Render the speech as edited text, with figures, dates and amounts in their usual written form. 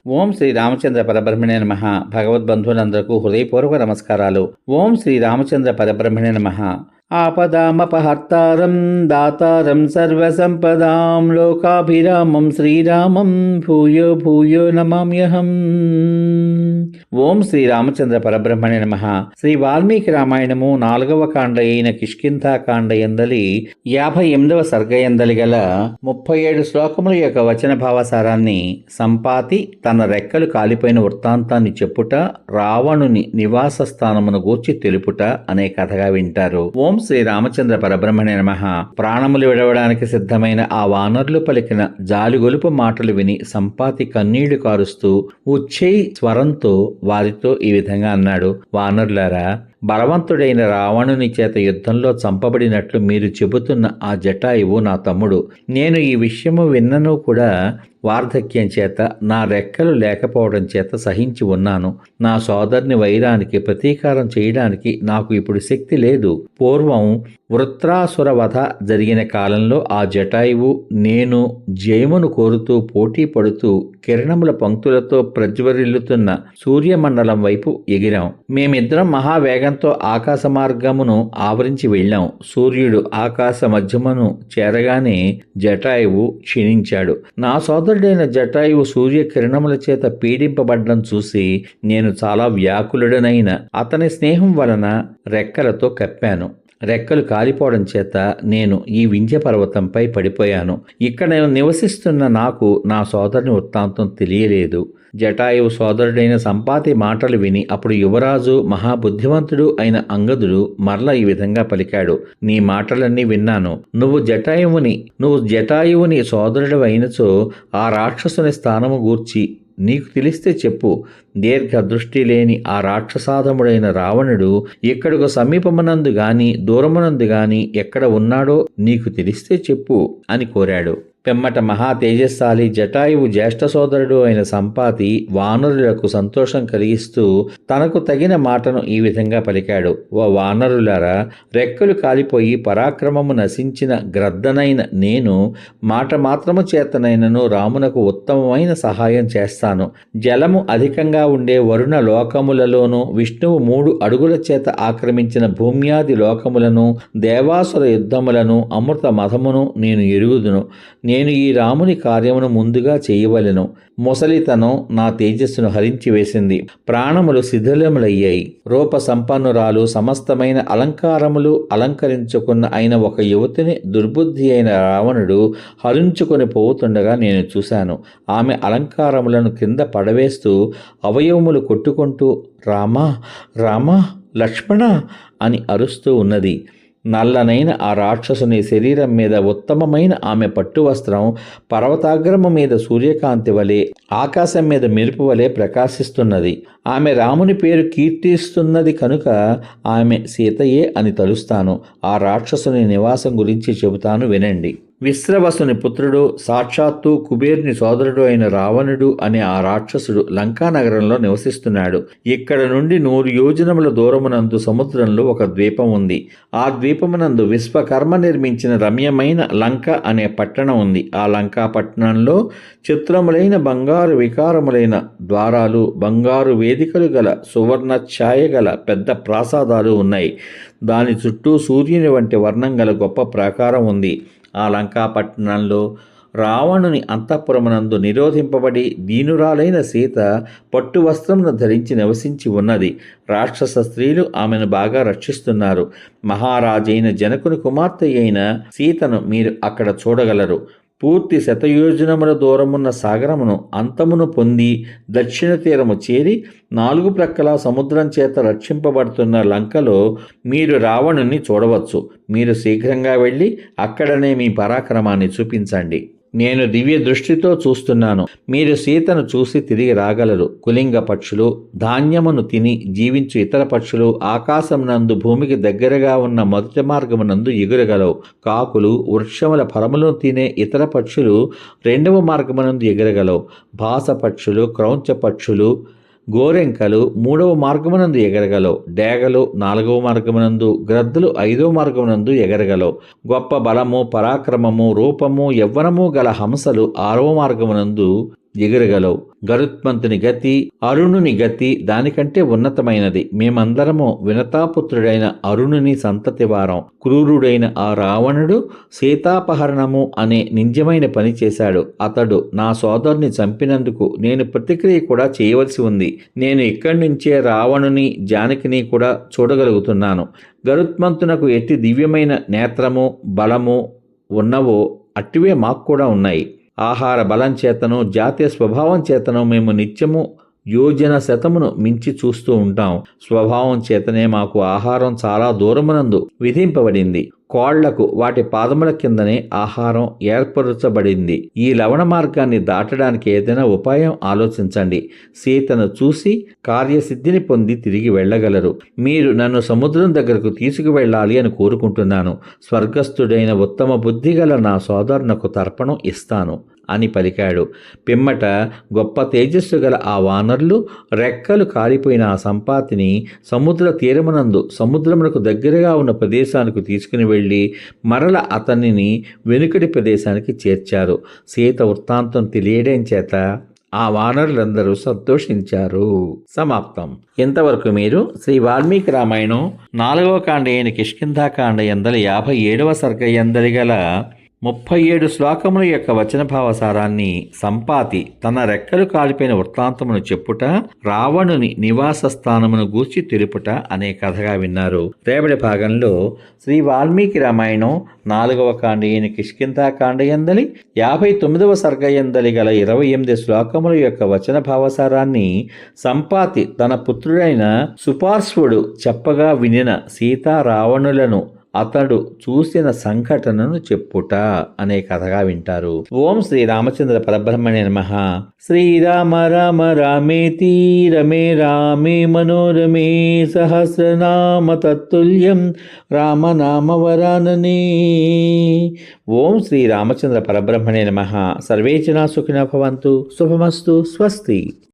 ఓం శ్రీ రామచంద్ర పరబ్రహ్మణే నమః. భగవద్బంధువులందరకు హృదయపూర్వక నమస్కారాలు. ఓం శ్రీ రామచంద్ర పరబ్రహ్మణే నమః. ఆపదామపహర్తారం దాతారం సర్వసంపదాం లోకాభిరామం శ్రీరామం భూయో భూయో నమామ్యహం. ఓం శ్రీ రామచంద్ర పరబ్రహ్మణే నమః. శ్రీ వాల్మీకి రామాయణము 4వ కాండ అయిన కిష్కింధాకాండ ఎందలి 58వ సర్గయందలి గల 37 శ్లోకముల యొక్క వచన భావసారాన్ని సంపాతి తన రెక్కలు కాలిపోయిన వృత్తాంతాన్ని చెప్పుట, రావణుని నివాస స్థానమును గూర్చి తెలుపుట అనే కథగా వింటారు. ఓం శ్రీ రామచంద్ర పరబ్రహ్మణే నమః. ప్రాణములు విడవడానికి సిద్ధమైన ఆ వానరులు పలికిన జాలిగొలుపు మాటలు విని సంపాతి కన్నీళ్లు కారుస్తూ ఉచ్చై స్వరంతో వారితో ఈ విధంగా అన్నాడు. వానరులారా, బలవంతుడైన రావణుని చేత యుద్ధంలో చంపబడినట్లు మీరు చెబుతున్న ఆ జటాయువు నా తమ్ముడు. నేను ఈ విషయము విన్నను కూడా వార్ధక్యం చేత, నా రెక్కలు లేకపోవడం చేత సహించి ఉన్నాను. నా సోదరుని వైరానికి ప్రతీకారం చేయడానికి నాకు ఇప్పుడు శక్తి లేదు. పూర్వం వృత్రాసుర వధ జరిగిన కాలంలో ఆ జటాయువు నేను జయమును కోరుతూ పోటీ పడుతూ కిరణముల పంక్తులతో ప్రజ్వరిల్లుతున్న సూర్యమండలం వైపు ఎగిరాం. మేమిద్దరం మహావేగంతో ఆకాశ మార్గమును ఆవరించి వెళ్ళాం. సూర్యుడు ఆకాశ మధ్యమును చేరగానే జటాయువు క్షీణించాడు. నా సోదరుడైన జటాయువు సూర్యకిరణముల చేత పీడింపబడ్డం చూసి నేను చాలా వ్యాకులుడనైన అతని స్నేహం వలన రెక్కలతో కప్పాను. రెక్కలు కాలిపోవడం చేత నేను ఈ వింధ్య పర్వతంపై పడిపోయాను. ఇక్కడ నివసిస్తున్న నాకు నా సోదరుని వృత్తాంతం తెలియలేదు. జటాయువు సోదరుడైన సంపాతి మాటలు విని అప్పుడు యువరాజు మహాబుద్ధివంతుడు అయిన అంగదుడు మరల ఈ విధంగా పలికాడు. నీ మాటలన్నీ విన్నాను. నువ్వు జటాయువుని సోదరుడు అయినచో ఆ రాక్షసుని స్థానము గూర్చి నీకు తెలిస్తే చెప్పు. దీర్ఘ దృష్టి లేని ఆ రాక్షసాధముడైన రావణుడు ఇక్కడకు సమీపమునందు గాని దూరమునందు గాని ఎక్కడ ఉన్నాడో నీకు తెలిస్తే చెప్పు అని కోరాడు. పిమ్మట మహా తేజస్శాలి జటాయువు జ్యేష్ఠ సోదరుడు అయిన సంపాతి వానరులకు సంతోషం కలిగిస్తూ తనకు తగిన మాటను ఈ విధంగా పలికాడు. ఓ వానరులారా, రెక్కలు కాలిపోయి పరాక్రమము నశించిన గ్రద్దనైన నేను మాట మాత్రము చేతనైనను రామునకు ఉత్తమమైన సహాయం చేస్తాను. జలము అధికంగా ఉండే వరుణ లోకములలోనూ విష్ణువు 3 అడుగుల చేత ఆక్రమించిన భూమ్యాది లోకములను దేవాసుర యుద్ధములను అమృత మధమును నేను ఎరుగుదును. నేను ఈ రాముని కార్యమును ముందుగా చేయవలెను. ముసలితనం నా తేజస్సును హరించి వేసింది. ప్రాణములు శిథిలములయ్యాయి. రూప సంపన్నురాలు సమస్తమైన అలంకారములు అలంకరించుకున్న అయిన ఒక యువతిని దుర్బుద్ధి అయిన రావణుడు హరించుకొని పోతుండగా నేను చూశాను. ఆమె అలంకారములను కింద పడవేస్తూ అవయవములు కొట్టుకుంటూ రామా రామా లక్ష్మణ అని అరుస్తూ ఉన్నది. నల్లనైన ఆ రాక్షసుని శరీరం మీద ఉత్తమమైన ఆమె పట్టు వస్త్రం పర్వతాగ్రము మీద సూర్యకాంతి వలె ఆకాశం మీద మెరుపు వలె ప్రకాశిస్తున్నది. ఆమె రాముని పేరు కీర్తిస్తున్నది కనుక ఆమె సీతయే అని తలుస్తాను. ఆ రాక్షసుని నివాసం గురించి చెబుతాను వినండి. విశ్రవసుని పుత్రుడు, సాక్షాత్తు కుబేరుని సోదరుడు అయిన రావణుడు అనే ఆ రాక్షసుడు లంకానగరంలో నివసిస్తున్నాడు. ఇక్కడ నుండి 100 యోజనముల దూరమునందు సముద్రంలో ఒక ద్వీపం ఉంది. ఆ ద్వీపమునందు విశ్వకర్మ నిర్మించిన రమ్యమైన లంక అనే పట్టణం ఉంది. ఆ లంకా పట్టణంలో చిత్రములైన బంగారు వికారములైన ద్వారాలు, బంగారు వేదికలు గల సువర్ణ ఛాయ గల పెద్ద ప్రాసాదాలు ఉన్నాయి. దాని చుట్టూ సూర్యుని వంటి వర్ణం గల గొప్ప ప్రాకారం ఉంది. ఆ లంకాపట్టణంలో రావణుని అంతఃపురమునందు నిరోధింపబడి దీనురాలైన సీత పట్టు వస్త్రమును ధరించి నివసించి ఉన్నది. రాక్షస స్త్రీలు ఆమెను బాగా రక్షిస్తున్నారు. మహారాజైన జనకుని కుమార్తె అయిన సీతను మీరు అక్కడ చూడగలరు. పూర్తి శతయోజనముల దూరమున్న సాగరమును అంతమును పొంది దక్షిణ తీరము చేరి 4 ప్రక్కల సముద్రం చేత రక్షింపబడుతున్న లంకలో మీరు రావణుని చూడవచ్చు. మీరు శీఘ్రంగా వెళ్ళి అక్కడనే మీ పరాక్రమాన్ని చూపించండి. నేను దివ్య దృష్టితో చూస్తున్నాను. మీరు సీతను చూసి తిరిగి రాగలరు. కులింగ పక్షులు, ధాన్యమును తిని జీవించు ఇతర పక్షులు ఆకాశమునందు భూమికి దగ్గరగా ఉన్న మొదటి మార్గమునందు ఎగురగలవు. కాకులు, వృక్షముల ఫలములను తినే ఇతర పక్షులు 2వ మార్గమునందు ఎగురగలవు. భాస పక్షులు, క్రౌంచ పక్షులు, గోరెంకలు 3వ మార్గమునందు ఎగరగలవు. డేగలు 4వ మార్గమునందు, గ్రద్దలు 5వ మార్గమునందు ఎగరగలవు. గొప్ప బలము, పరాక్రమము, రూపము, యవ్వనము గల హంసలు 6వ మార్గమునందు ఎగురగలవు. గరుత్మంతుని గతి, అరుణుని గతి దానికంటే ఉన్నతమైనది. మేమందరము వినతాపుత్రుడైన అరుణుని సంతతి వారం. క్రూరుడైన ఆ రావణుడు సీతాపహరణము అనే నింజమైన పని చేశాడు. అతడు నా సోదరుని చంపినందుకు నేను ప్రతిక్రియ కూడా చేయవలసి ఉంది. నేను ఇక్కడి నుంచే రావణుని జానకిని కూడా చూడగలుగుతున్నాను. గరుత్మంతునకు ఎట్టి దివ్యమైన నేత్రము బలము ఉన్నవో అట్టివే మాకు కూడా ఉన్నాయి. ఆహార బలం చేతను జాతీయ స్వభావం చేతను మేము నిత్యము యోజన శతమును మించి చూస్తూ ఉంటాం. స్వభావం చేతనే మాకు ఆహారం చాలా దూరమునందు విధింపబడింది. కోళ్లకు వాటి పాదముల కిందనే ఆహారం ఏర్పరచబడింది. ఈ లవణ మార్గాన్ని దాటడానికి ఏదైనా ఉపాయం ఆలోచించండి. సీతను చూసి కార్యసిద్ధిని పొంది తిరిగి వెళ్ళగలరు. మీరు నన్ను సముద్రం దగ్గరకు తీసుకువెళ్ళాలి అని కోరుకుంటున్నాను. స్వర్గస్థుడైన ఉత్తమ బుద్ధిగల నా సోదరునకు తర్పణం ఇస్తాను అని పలికాడు. పిమ్మట గొప్ప తేజస్సు గల ఆ వానరులు రెక్కలు కాలిపోయిన ఆ సంపాతిని సముద్ర తీరమునందు సముద్రమునకు దగ్గరగా ఉన్న ప్రదేశానికి తీసుకుని వెళ్ళి మరల అతనిని వెనుకటి ప్రదేశానికి చేర్చారు. సీత వృత్తాంతం తెలియడం చేత ఆ వానరులందరూ సంతోషించారు. సమాప్తం. ఇంతవరకు మీరు శ్రీ వాల్మీకి రామాయణం 4వ కాండ అయిన కిష్కింధాకాండ ఎందలి 57వ సర్గ ఎందలి గల 37 శ్లోకముల యొక్క వచనభావ సారాన్ని సంపాతి తన రెక్కలు కాలిపోయిన వృత్తాంతమును చెప్పుట, రావణుని నివాస స్థానమును గూర్చి తెలుపుట అనే కథగా విన్నారు. రేపటి భాగంలో శ్రీ వాల్మీకి రామాయణం 4వ కాండ అయిన కిష్కింధాకాండ ఎందలి 59వ సర్గ ఎందలి గల 28 శ్లోకముల యొక్క వచన భావసారాన్ని సంపాతి తన పుత్రుడైన సుపార్శ్వుడు చెప్పగా వినిన సీతా రావణులను అతడు చూసిన సంఘటనను చెప్పుట అనే కథగా వింటారు. ఓం శ్రీ రామచంద్ర పరబ్రహ్మణే నమః. శ్రీరామ రామ రామేతి రమే రామే మనోరమే సహస్రనామ తత్తుల్యం రామనామ వరాననే. ఓం శ్రీ రామచంద్ర పరబ్రహ్మణే నమః. సర్వే జనా సుఖినో భవంతు. శుభమస్తు. స్వస్తి.